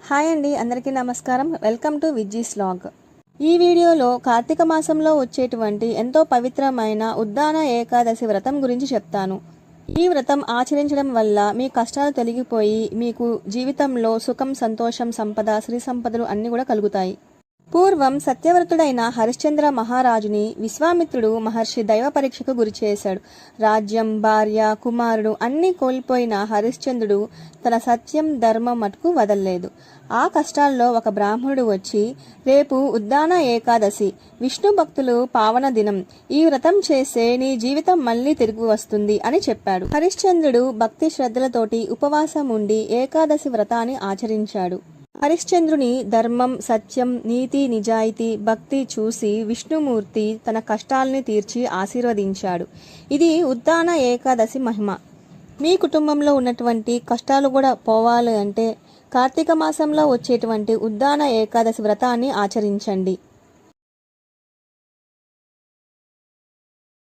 Hi అండి, అందరికీ నమస్కారం. Welcome to Vijji's vlog. ఈ వీడియోలో కార్తీక మాసంలో వచ్చేటువంటి ఎంతో పవిత్రమైన ఉద్దాన ఏకాదశి వ్రతం గురించి చెప్తాను. ఈ వ్రతం ఆచరించడం వల్ల మీ కష్టాలు తొలగిపోయి మీకు జీవితంలో సుఖం, సంతోషం, సంపద, శ్రీ సంపదలు అన్నీ కూడా కలుగుతాయి. పూర్వం సత్యవ్రతుడైన హరిశ్చంద్ర మహారాజుని విశ్వామిత్రుడు మహర్షి దైవ పరీక్షకు గురిచేశాడు. రాజ్యం, భార్య, కుమారుడు అన్నీ కోల్పోయిన హరిశ్చంద్రుడు తన సత్యం, ధర్మం మటుకు వదల్లేదు. ఆ కష్టాల్లో ఒక బ్రాహ్మణుడు వచ్చి, రేపు ఉద్దాన ఏకాదశి, విష్ణు భక్తులు పావన దినం, ఈ వ్రతం చేసే నీ జీవితం మళ్లీ తిరిగి వస్తుంది అని చెప్పాడు. హరిశ్చంద్రుడు భక్తి శ్రద్ధలతోటి ఉపవాసం ఉండి ఏకాదశి వ్రతాన్ని ఆచరించాడు. హరిశ్చంద్రుని ధర్మం, సత్యం, నీతి, నిజాయితీ, భక్తి చూసి విష్ణుమూర్తి తన కష్టాల్ని తీర్చి ఆశీర్వదించాడు. ఇది ఉద్దాన ఏకాదశి మహిమ. మీ కుటుంబంలో ఉన్నటువంటి కష్టాలు కూడా పోవాలి అంటే కార్తీక మాసంలో వచ్చేటువంటి ఉద్దాన ఏకాదశి వ్రతాన్ని ఆచరించండి.